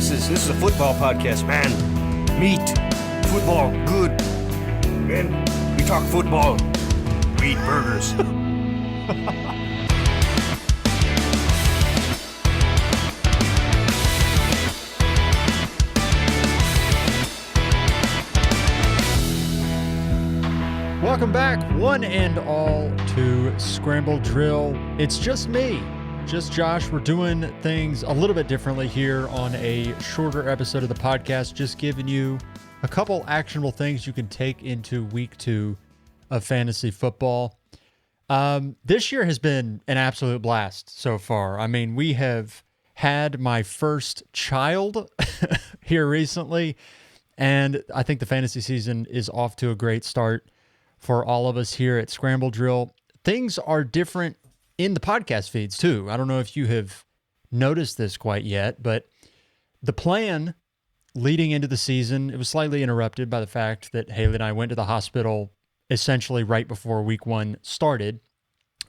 This is a football podcast, man. Meat, football, good. Man, we talk football. We eat burgers. Welcome back, one and all, to Scramble Drill. It's just me, just Josh. We're doing things a little bit differently here on a shorter episode of the podcast, just giving you a couple actionable things you can take into week 2 of fantasy football. This year has been an absolute blast so far. I mean, we have had my first child here recently, and I think the fantasy season is off to a great start for all of us here at Scramble Drill. Things are different in the podcast feeds too. I don't know if you have noticed this quite yet, but the plan leading into the season, it was slightly interrupted by the fact that Haley and I went to the hospital essentially right before week 1 started.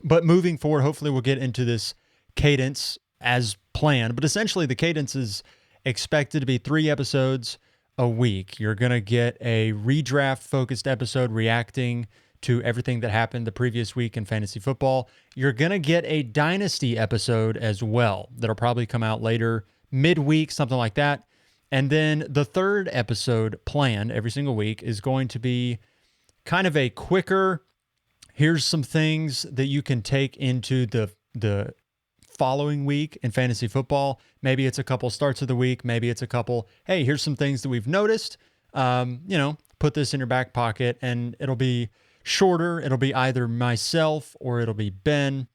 But moving forward, hopefully we'll get into this cadence as planned. But essentially the cadence is expected to be 3 episodes a week. You're going to get a redraft focused episode reacting to everything that happened the previous week in fantasy football. You're going to get a dynasty episode as well. That'll probably come out later, midweek, something like that. And then the third episode planned every single week is going to be kind of a quicker, here's some things that you can take into the following week in fantasy football. Maybe it's a couple starts of the week. Maybe it's a couple, hey, here's some things that we've noticed. Put this in your back pocket, and it'll be shorter. It'll be either myself or it'll be Ben.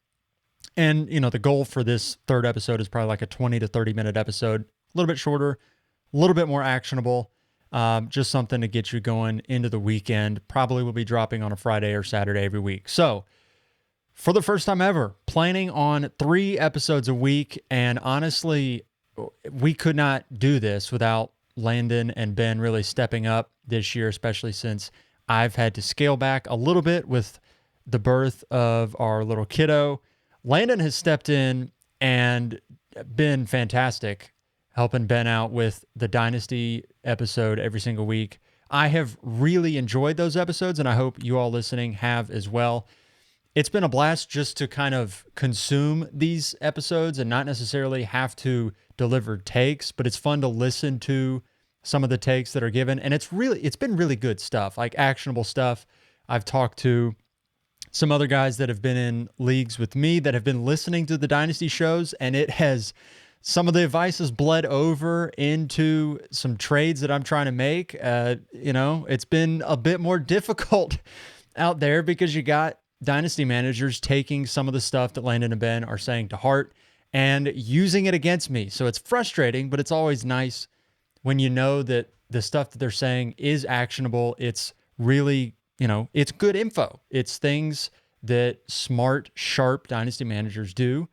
And, the goal for this third episode is probably like a 20 to 30 minute episode, a little bit shorter, a little bit more actionable, just something to get you going into the weekend. Probably will be dropping on a Friday or Saturday every week. So, for the first time ever, planning on 3 episodes a week. And honestly, we could not do this without Landon and Ben really stepping up this year, especially since I've had to scale back a little bit with the birth of our little kiddo. Landon has stepped in and been fantastic, helping Ben out with the Dynasty episode every single week. I have really enjoyed those episodes, and I hope you all listening have as well. It's been a blast just to kind of consume these episodes and not necessarily have to deliver takes, but it's fun to listen to some of the takes that are given. And it's been really good stuff, like actionable stuff. I've talked to some other guys that have been in leagues with me that have been listening to the Dynasty shows, and some of the advice has bled over into some trades that I'm trying to make. It's been a bit more difficult out there because you got Dynasty managers taking some of the stuff that Landon and Ben are saying to heart and using it against me. So it's frustrating, but it's always nice when you know that the stuff that they're saying is actionable. It's really, it's good info. It's things that smart, sharp Dynasty managers do.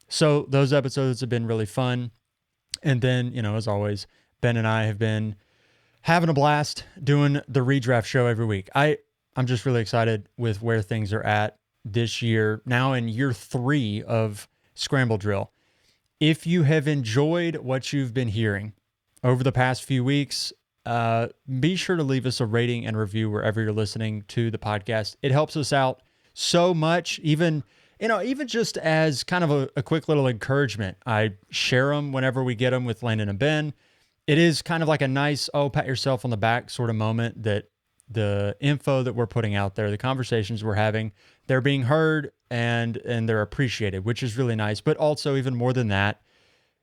So those episodes have been really fun. And then, as always, Ben and I have been having a blast doing the redraft show every week. I'm just really excited with where things are at this year, now in year 3 of Scramble Drill. If you have enjoyed what you've been hearing over the past few weeks, be sure to leave us a rating and review wherever you're listening to the podcast. It helps us out so much, even just as kind of a quick little encouragement. I share them whenever we get them with Landon and Ben. It is kind of like a nice, pat yourself on the back sort of moment that the info that we're putting out there, the conversations we're having, they're being heard and they're appreciated, which is really nice. But also even more than that,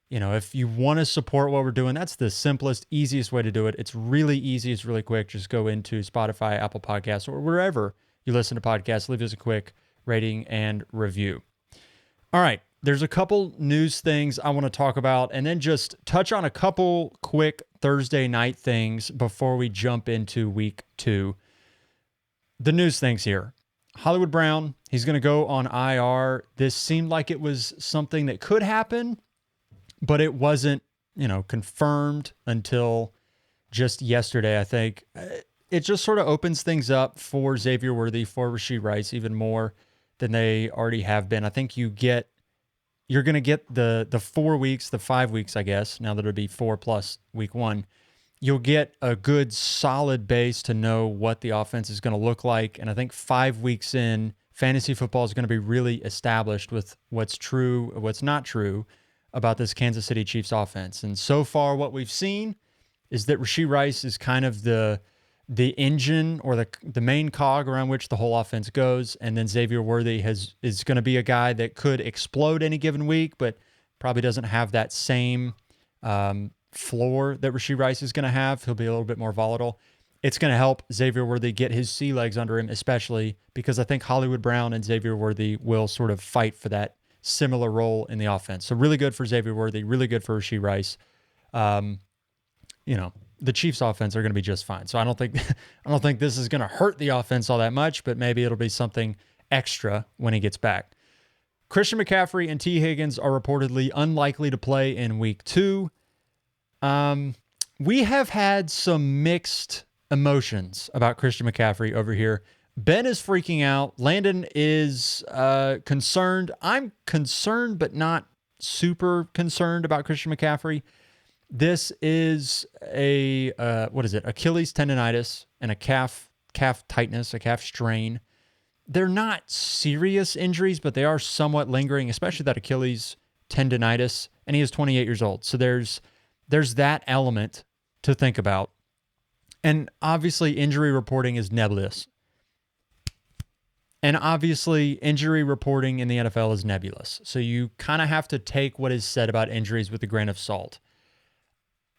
if you want to support what we're doing, that's the simplest, easiest way to do it. It's really easy. It's really quick. Just go into Spotify, Apple Podcasts, or wherever you listen to podcasts. Leave us a quick rating and review. All right. There's a couple news things I want to talk about, and then just touch on a couple quick Thursday night things before we jump into week 2. The news things here. Hollywood Brown, he's going to go on IR. This seemed like it was something that could happen, but it wasn't, confirmed until just yesterday, I think. It just sort of opens things up for Xavier Worthy, for Rashee Rice, even more than they already have been. I think you get you're going to get the 4 weeks, the 5 weeks, I guess, now that it'll be 4 plus week 1. You'll get a good solid base to know what the offense is going to look like. And I think 5 weeks in, fantasy football is going to be really established with what's true, what's not true about this Kansas City Chiefs offense. And so far what we've seen is that Rashee Rice is kind of the engine or the main cog around which the whole offense goes. And then Xavier Worthy is going to be a guy that could explode any given week, but probably doesn't have that same floor that Rashee Rice is going to have. He'll be a little bit more volatile. It's going to help Xavier Worthy get his sea legs under him, especially because I think Hollywood Brown and Xavier Worthy will sort of fight for that similar role in the offense. So really good for Xavier Worthy, really good for Rashee Rice. The Chiefs offense are going to be just fine. So I don't think this is going to hurt the offense all that much, but maybe it'll be something extra when he gets back. Christian McCaffrey and T. Higgins are reportedly unlikely to play in week 2. We have had some mixed emotions about Christian McCaffrey over here. Ben is freaking out. Landon is concerned. I'm concerned, but not super concerned about Christian McCaffrey. This is Achilles tendonitis and a calf tightness, a calf strain. They're not serious injuries, but they are somewhat lingering, especially that Achilles tendonitis. And he is 28 years old. So there's that element to think about. And obviously injury reporting is nebulous. And obviously injury reporting in the NFL is nebulous. So you kind of have to take what is said about injuries with a grain of salt.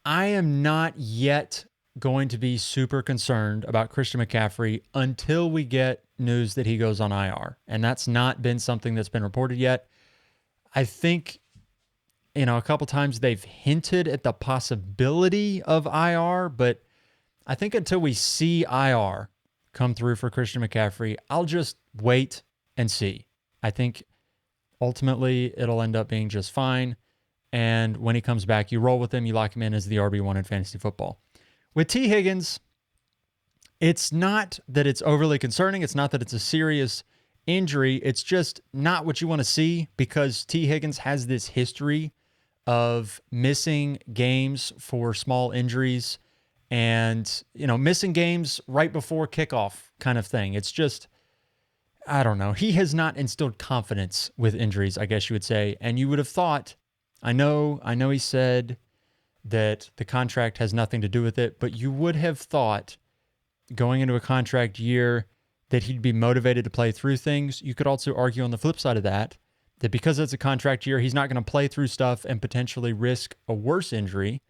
I am not yet going to be super concerned about Christian McCaffrey until we get news that he goes on IR. And that's not been something that's been reported yet. I think, a couple times they've hinted at the possibility of IR, but I think until we see IR come through for Christian McCaffrey, I'll just wait and see. I think ultimately it'll end up being just fine. And when he comes back, you roll with him, you lock him in as the RB1 in fantasy football. With T. Higgins, it's not that it's overly concerning. It's not that it's a serious injury. It's just not what you want to see because T. Higgins has this history of missing games for small injuries and, missing games right before kickoff kind of thing. It's just, I don't know. He has not instilled confidence with injuries, I guess you would say. And you would have thought, I know he said that the contract has nothing to do with it, but you would have thought going into a contract year that he'd be motivated to play through things. You could also argue on the flip side of that because it's a contract year, he's not going to play through stuff and potentially risk a worse injury.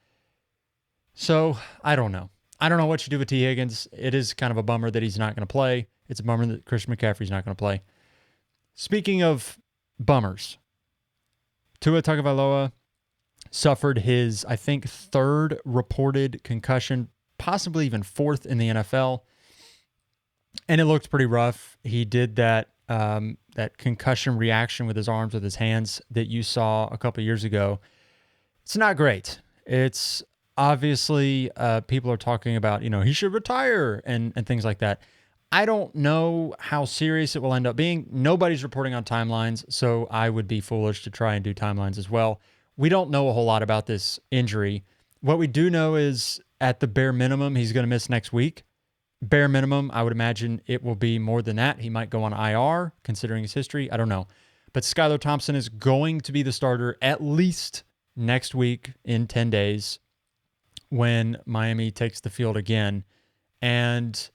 So I don't know. I don't know what you do with T. Higgins. It is kind of a bummer that he's not going to play. It's a bummer that Christian McCaffrey's not going to play. Speaking of bummers, Tua Tagovailoa suffered his, I think, 3rd reported concussion, possibly even 4th in the NFL. And it looked pretty rough. He did that concussion reaction with his arms, with his hands that you saw a couple years ago. It's not great. It's obviously people are talking about, he should retire and things like that. I don't know how serious it will end up being. Nobody's reporting on timelines, so I would be foolish to try and do timelines as well. We don't know a whole lot about this injury. What we do know is at the bare minimum, he's going to miss next week. Bare minimum, I would imagine it will be more than that. He might go on IR, considering his history. I don't know. But Skylar Thompson is going to be the starter at least next week in 10 days when Miami takes the field again. And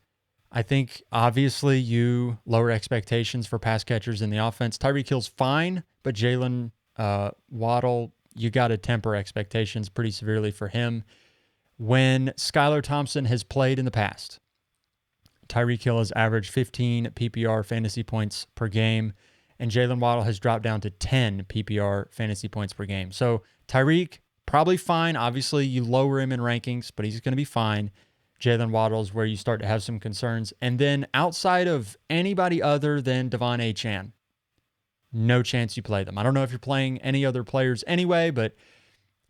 I think, obviously, you lower expectations for pass catchers in the offense. Tyreek Hill's fine, but Jalen Waddle, you got to temper expectations pretty severely for him. When Skylar Thompson has played in the past, Tyreek Hill has averaged 15 PPR fantasy points per game, and Jalen Waddle has dropped down to 10 PPR fantasy points per game. So Tyreek, probably fine. Obviously, you lower him in rankings, but he's going to be fine. Jalen Waddle is where you start to have some concerns. And then outside of anybody other than Devon Achane, no chance you play them. I don't know if you're playing any other players anyway, but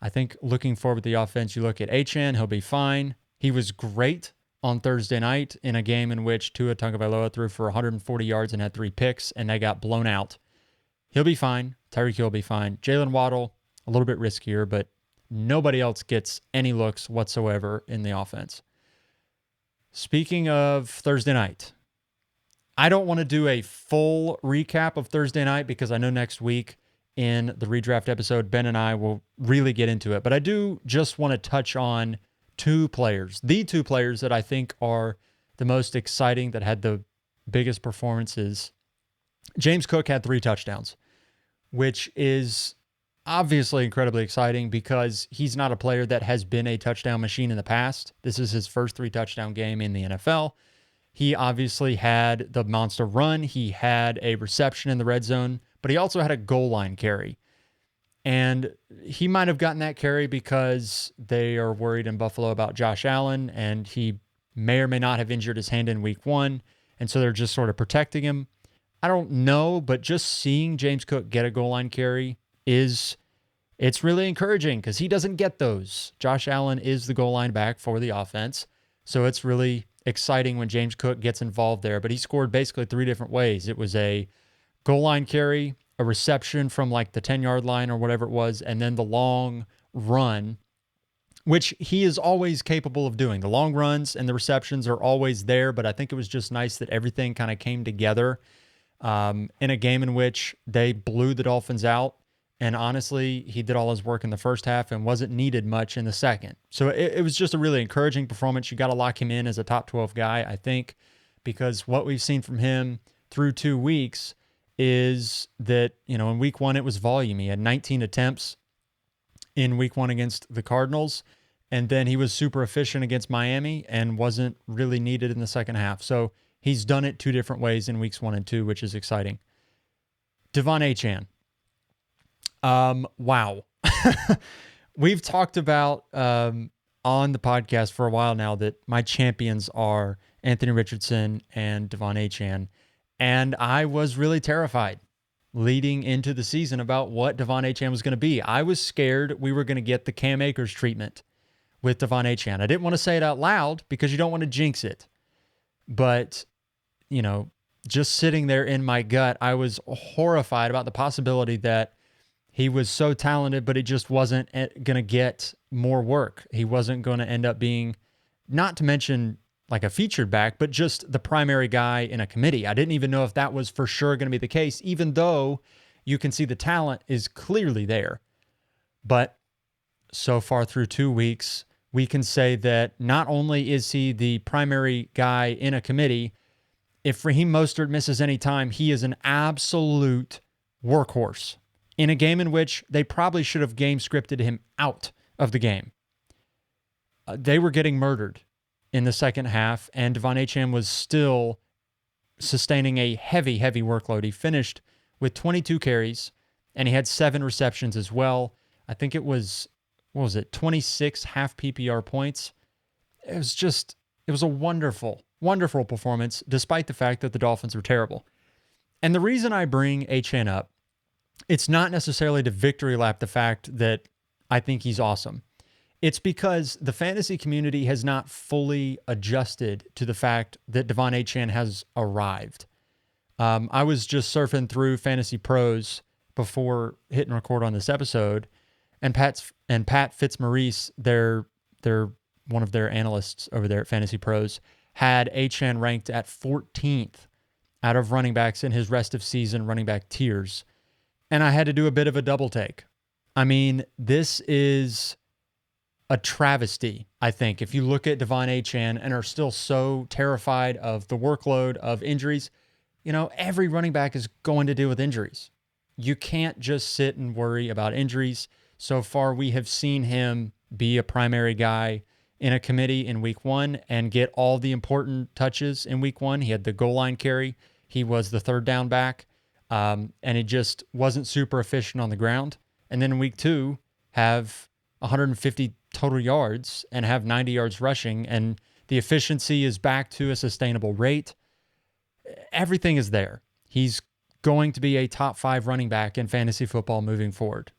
I think looking forward to the offense, you look at Achane, he'll be fine. He was great on Thursday night in a game in which Tua Tagovailoa threw for 140 yards and had 3 picks, and they got blown out. He'll be fine. Tyreek Hill will be fine. Jalen Waddle, a little bit riskier, but nobody else gets any looks whatsoever in the offense. Speaking of Thursday night, I don't want to do a full recap of Thursday night because I know next week in the redraft episode, Ben and I will really get into it. But I do just want to touch on the two players that I think are the most exciting, that had the biggest performances. James Cook had 3 touchdowns, which is obviously incredibly exciting because he's not a player that has been a touchdown machine in the past. This is his first 3-touchdown game in the NFL. He obviously had the monster run. He had a reception in the red zone, but he also had a goal line carry. And he might have gotten that carry because they are worried in Buffalo about Josh Allen, and he may or may not have injured his hand in week 1. And so they're just sort of protecting him. I don't know, but just seeing James Cook get a goal line carry it's really encouraging because he doesn't get those. Josh Allen is the goal line back for the offense. So it's really exciting when James Cook gets involved there, but he scored basically 3 different ways. It was a goal line carry, a reception from like the 10-yard line or whatever it was, and then the long run, which he is always capable of doing. The long runs and the receptions are always there, but I think it was just nice that everything kind of came together in a game in which they blew the Dolphins out. And honestly, he did all his work in the first half and wasn't needed much in the second. So it was just a really encouraging performance. You got to lock him in as a top 12 guy, I think, because what we've seen from him through 2 weeks is that, in week 1, it was volume. He had 19 attempts in week 1 against the Cardinals, and then he was super efficient against Miami and wasn't really needed in the second half. So he's done it 2 different ways in weeks 1 and 2, which is exciting. De'Von Achane. Wow. We've talked about on the podcast for a while now that my champions are Anthony Richardson and De'Von Achane. And I was really terrified leading into the season about what De'Von Achane was going to be. I was scared we were going to get the Cam Akers treatment with De'Von Achane. I didn't want to say it out loud because you don't want to jinx it. But, just sitting there in my gut, I was horrified about the possibility that he was so talented, but he just wasn't going to get more work. He wasn't going to end up being, not to mention like a featured back, but just the primary guy in a committee. I didn't even know if that was for sure going to be the case, even though you can see the talent is clearly there. But so far through 2 weeks, we can say that not only is he the primary guy in a committee, if Raheem Mostert misses any time, he is an absolute workhorse in a game in which they probably should have game scripted him out of the game. They were getting murdered in the second half, and De'Von Achane was still sustaining a heavy, heavy workload. He finished with 22 carries, and he had 7 receptions as well. I think it was, 26 half PPR points. It was a wonderful, wonderful performance, despite the fact that the Dolphins were terrible. And the reason I bring Achane up, it's not necessarily to victory lap the fact that I think he's awesome. It's because the fantasy community has not fully adjusted to the fact that De'Von Achane has arrived. I was just surfing through Fantasy Pros before hitting record on this episode, and Pat Fitzmaurice, they're one of their analysts over there at Fantasy Pros, had Achane ranked at 14th out of running backs in his rest of season running back tiers. And I had to do a bit of a double take. I mean, this is a travesty, I think. If you look at De'Von Achane and are still so terrified of the workload of injuries, every running back is going to deal with injuries. You can't just sit and worry about injuries. So far, we have seen him be a primary guy in a committee in week 1 and get all the important touches in week 1. He had the goal line carry. He was the third down back. And he just wasn't super efficient on the ground. And then in week 2, have 150 total yards and have 90 yards rushing. And the efficiency is back to a sustainable rate. Everything is there. He's going to be a top 5 running back in fantasy football moving forward.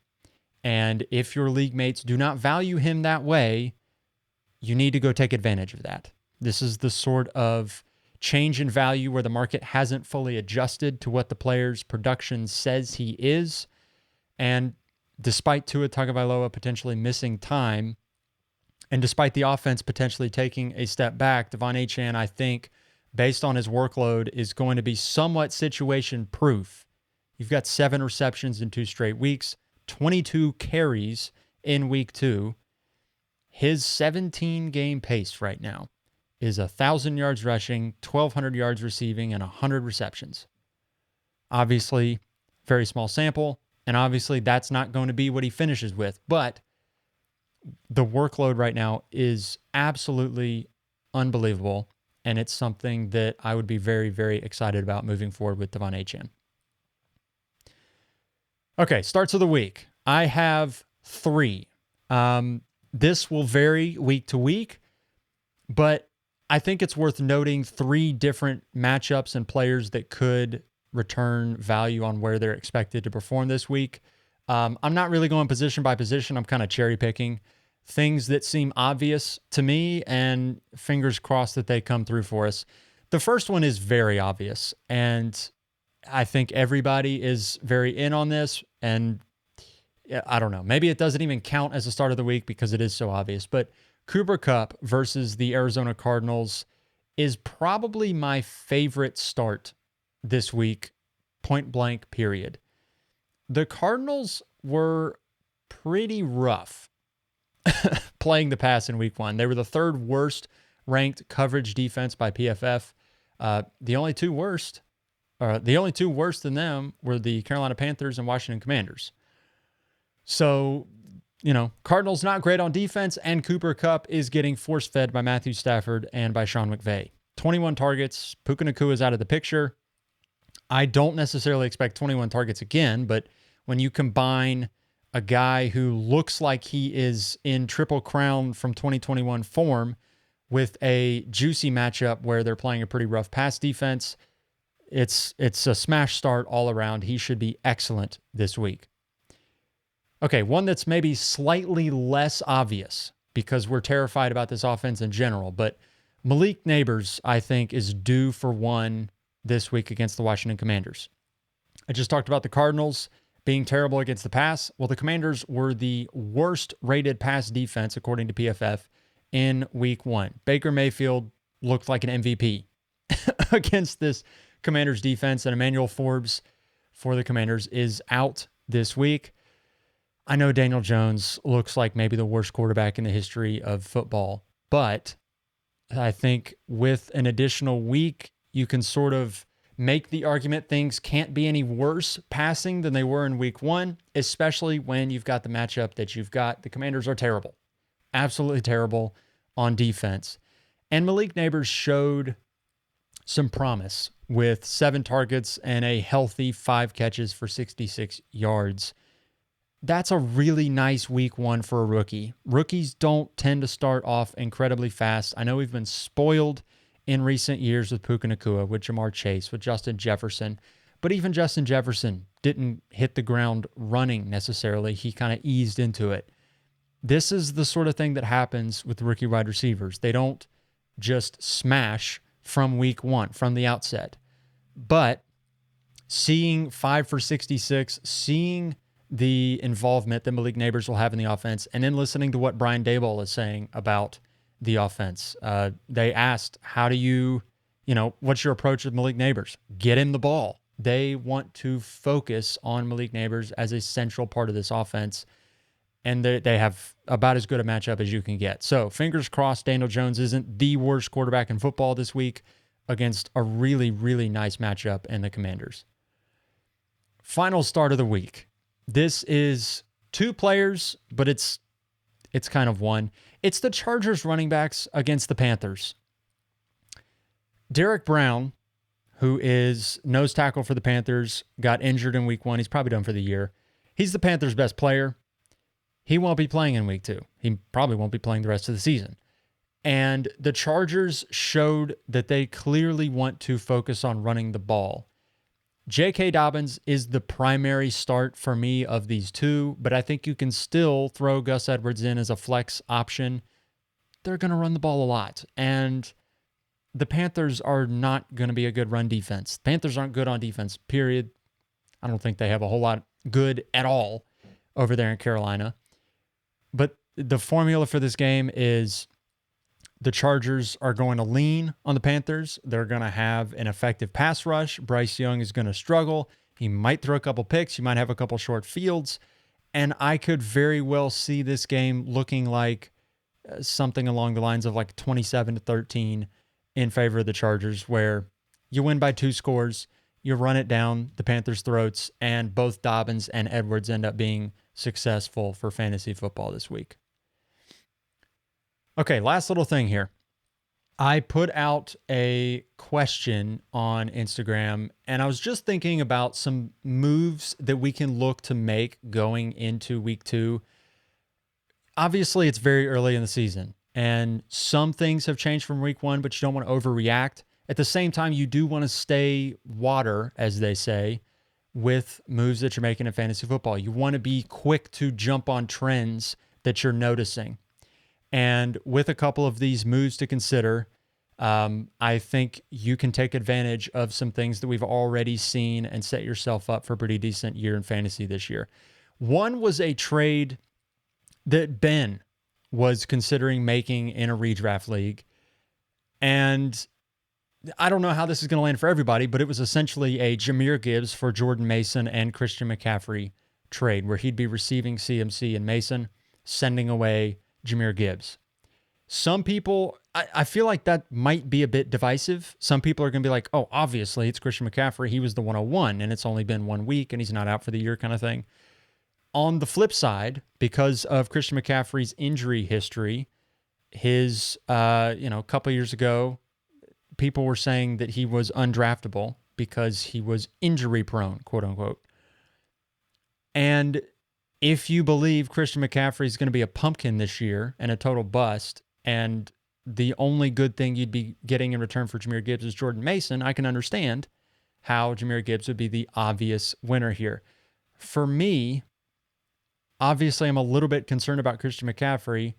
And if your league mates do not value him that way, you need to go take advantage of that. This is the sort of change in value where the market hasn't fully adjusted to what the player's production says he is. And despite Tua Tagovailoa potentially missing time, and despite the offense potentially taking a step back, De'Von Achane, I think, based on his workload, is going to be somewhat situation proof. You've got 7 receptions in 2 straight weeks, 22 carries in week 2. His 17-game pace right now is 1,000 yards rushing, 1,200 yards receiving, and 100 receptions. Obviously, very small sample, and obviously that's not going to be what he finishes with, but the workload right now is absolutely unbelievable, and it's something that I would be very, very excited about moving forward with De'Von Achane. Okay, starts of the week. I have 3. This will vary week to week, but I think it's worth noting 3 different matchups and players that could return value on where they're expected to perform this week. I'm not really going position by position. I'm kind of cherry picking things that seem obvious to me, and fingers crossed that they come through for us. The first one is very obvious, and I think everybody is very in on this, and I don't know, maybe it doesn't even count as a start of the week because it is so obvious, but Cooper Kupp versus the Arizona Cardinals is probably my favorite start this week, point blank, period. The Cardinals were pretty rough playing the pass in week 1. They were the 3rd worst ranked coverage defense by PFF. The only two worse than them were the Carolina Panthers and Washington Commanders. So, Cardinals not great on defense, and Cooper Kupp is getting force-fed by Matthew Stafford and by Sean McVay. 21 targets. Puka Nacua is out of the picture. I don't necessarily expect 21 targets again, but when you combine a guy who looks like he is in Triple Crown from 2021 form with a juicy matchup where they're playing a pretty rough pass defense, it's a smash start all around. He should be excellent this week. Okay, one that's maybe slightly less obvious because we're terrified about this offense in general, but Malik Nabers, I think, is due for one this week against the Washington Commanders. I just talked about the Cardinals being terrible against the pass. Well, the Commanders were the worst rated pass defense, according to PFF, in week 1. Baker Mayfield looked like an MVP against this Commanders defense, and Emmanuel Forbes for the Commanders is out this week. I know Daniel Jones looks like maybe the worst quarterback in the history of football, but I think with an additional week, you can sort of make the argument things can't be any worse passing than they were in week 1, especially when you've got the matchup that you've got. The Commanders are terrible, absolutely terrible on defense. And Malik Nabers showed some promise with 7 targets and a healthy 5 catches for 66 yards. That's a really nice week 1 for a rookie. Rookies don't tend to start off incredibly fast. I know we've been spoiled in recent years with Puka Nacua, with Jamar Chase, with Justin Jefferson, but even Justin Jefferson didn't hit the ground running necessarily. He kind of eased into it. This is the sort of thing that happens with rookie wide receivers. They don't just smash from week 1, from the outset. But seeing 5 for 66, seeing the involvement that Malik Nabers will have in the offense, and then listening to what Brian Daboll is saying about the offense. They asked, how do you, what's your approach with Malik Nabers? Get him the ball. They want to focus on Malik Nabers as a central part of this offense, and they have about as good a matchup as you can get. So fingers crossed Daniel Jones isn't the worst quarterback in football this week against a really, really nice matchup in the Commanders. Final start of the week. This is 2 players, but it's kind of one. It's the Chargers running backs against the Panthers. Derek Brown, who is nose tackle for the Panthers, got injured in week 1. He's probably done for the year. He's the Panthers' best player. He won't be playing in week 2. He probably won't be playing the rest of the season. And the Chargers showed that they clearly want to focus on running the ball. J.K. Dobbins is the primary start for me of these 2, but I think you can still throw Gus Edwards in as a flex option. They're going to run the ball a lot. And the Panthers are not going to be a good run defense. Panthers aren't good on defense, period. I don't think they have a whole lot good at all over there in Carolina. But the formula for this game is the Chargers are going to lean on the Panthers. They're going to have an effective pass rush. Bryce Young is going to struggle. He might throw a couple picks. He might have a couple short fields. And I could very well see this game looking like something along the lines of like 27-13 in favor of the Chargers, where you win by 2 scores, you run it down the Panthers' throats, and both Dobbins and Edwards end up being successful for fantasy football this week. Okay, last little thing here. I put out a question on Instagram, and I was just thinking about some moves that we can look to make going into week 2. Obviously, it's very early in the season, and some things have changed from week 1, but you don't want to overreact. At the same time, you do want to stay water, as they say, with moves that you're making in fantasy football. You want to be quick to jump on trends that you're noticing. And with a couple of these moves to consider, I think you can take advantage of some things that we've already seen and set yourself up for a pretty decent year in fantasy this year. One was a trade that Ben was considering making in a redraft league. And I don't know how this is going to land for everybody, but it was essentially a Jahmyr Gibbs for Jordan Mason and Christian McCaffrey trade, where he'd be receiving CMC and Mason, sending away Jahmyr Gibbs. Some people, I feel like that might be a bit divisive. Some people are going to be like, oh, obviously it's Christian McCaffrey. He was the 101 and it's only been 1 week and he's not out for the year kind of thing. On the flip side, because of Christian McCaffrey's injury history, his, a couple years ago, people were saying that he was undraftable because he was injury prone, quote unquote. And if you believe Christian McCaffrey is going to be a pumpkin this year and a total bust, and the only good thing you'd be getting in return for Jahmyr Gibbs is Jordan Mason, I can understand how Jahmyr Gibbs would be the obvious winner here. For me, obviously I'm a little bit concerned about Christian McCaffrey,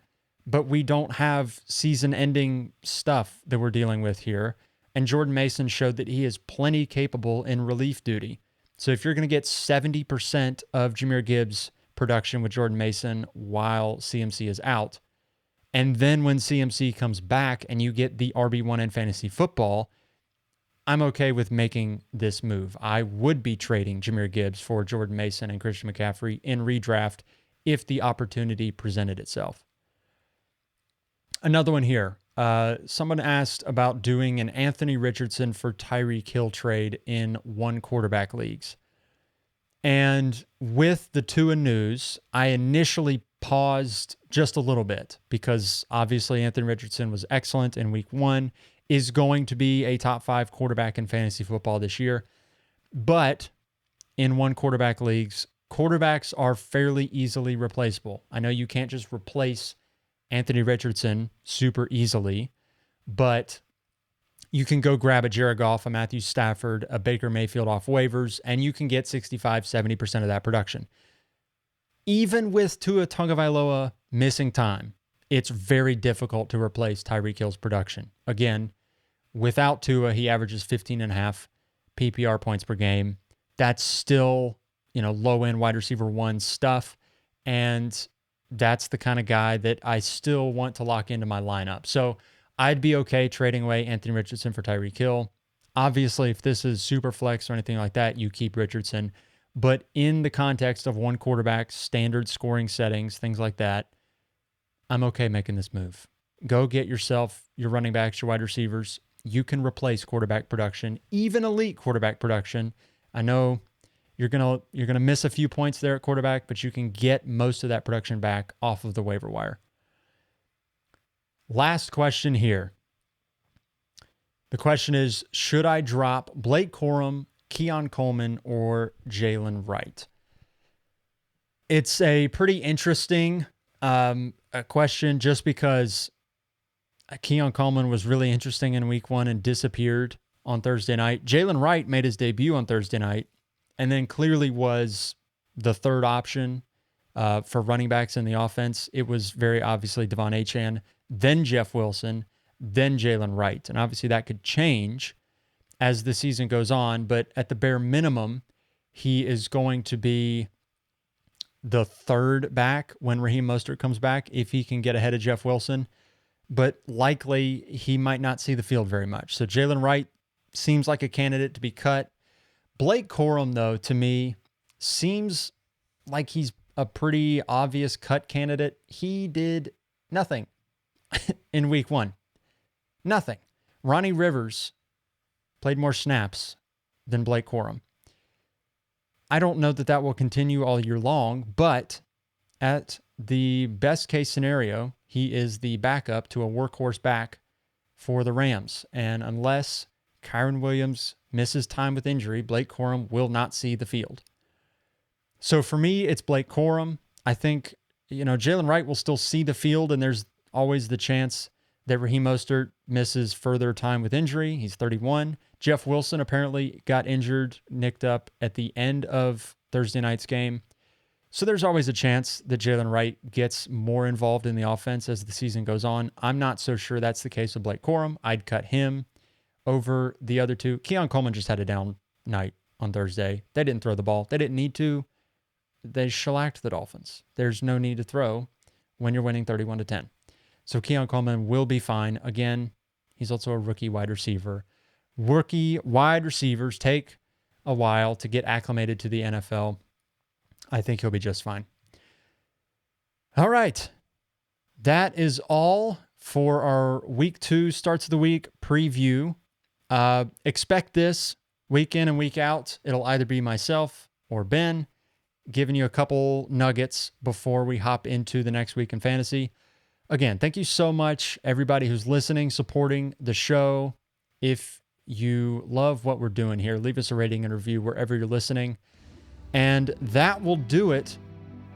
but we don't have season-ending stuff that we're dealing with here. And Jordan Mason showed that he is plenty capable in relief duty. So if you're going to get 70% of Jahmyr Gibbs' production with Jordan Mason while CMC is out, and then when CMC comes back and you get the RB1 in fantasy football, I'm okay with making this move. I would be trading Jahmyr Gibbs for Jordan Mason and Christian McCaffrey in redraft if the opportunity presented itself. Another one here. Someone asked about doing an Anthony Richardson for Tyreek Hill trade in 1 quarterback leagues. And with the Tua news, I initially paused just a little bit because obviously Anthony Richardson was excellent in week 1, is going to be a top 5 quarterback in fantasy football this year. But in 1 quarterback leagues, quarterbacks are fairly easily replaceable. I know you can't just replace Anthony Richardson super easily, but you can go grab a Jared Goff, a Matthew Stafford, a Baker Mayfield off waivers, and you can get 65-70% of that production. Even with Tua Tagovailoa missing time, it's very difficult to replace Tyreek Hill's production. Again, without Tua, he averages 15.5 PPR points per game. That's still, low-end wide receiver 1 stuff, and that's the kind of guy that I still want to lock into my lineup. So I'd be okay trading away Anthony Richardson for Tyreek Hill. Obviously, if this is super flex or anything like that, you keep Richardson. But in the context of 1 quarterback, standard scoring settings, things like that, I'm okay making this move. Go get yourself your running backs, your wide receivers. You can replace quarterback production, even elite quarterback production. I know you're gonna miss a few points there at quarterback, but you can get most of that production back off of the waiver wire. Last question here. The question is, should I drop Blake Corum, Keon Coleman, or Jalen Wright? It's a pretty interesting question just because Keon Coleman was really interesting in week 1 and disappeared on Thursday night. Jalen Wright made his debut on Thursday night and then clearly was the third option for running backs in the offense. It was very obviously Devon Achane, then Jeff Wilson, then Jalen Wright. And obviously that could change as the season goes on, but at the bare minimum, he is going to be the third back when Raheem Mostert comes back, if he can get ahead of Jeff Wilson. But likely he might not see the field very much. So Jalen Wright seems like a candidate to be cut. Blake Corum, though, to me, seems like he's a pretty obvious cut candidate. He did nothing in week 1. Nothing. Ronnie Rivers played more snaps than Blake Corum. I don't know that will continue all year long, but at the best case scenario, he is the backup to a workhorse back for the Rams. And unless Kyren Williams misses time with injury, Blake Corum will not see the field. So for me, it's Blake Corum. I think, Jalen Wright will still see the field, and there's always the chance that Raheem Mostert misses further time with injury. He's 31. Jeff Wilson apparently got injured, nicked up at the end of Thursday night's game. So there's always a chance that Jalen Wright gets more involved in the offense as the season goes on. I'm not so sure that's the case with Blake Corum. I'd cut him over the other two. Keon Coleman just had a down night on Thursday. They didn't throw the ball. They didn't need to. They shellacked the Dolphins. There's no need to throw when you're winning 31-10. So Keon Coleman will be fine. Again, he's also a rookie wide receiver. Rookie wide receivers take a while to get acclimated to the NFL. I think he'll be just fine. All right. That is all for our week 2 starts of the week preview. Expect this week in and week out. It'll either be myself or Ben giving you a couple nuggets before we hop into the next week in fantasy. Again, thank you so much, everybody who's listening, supporting the show. If you love what we're doing here, leave us a rating and review wherever you're listening. And that will do it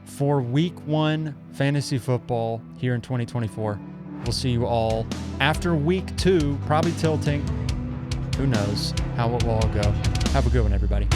for week 1 fantasy football here in 2024. We'll see you all after week 2, probably tilting. Who knows how it will all go. Have a good one, everybody.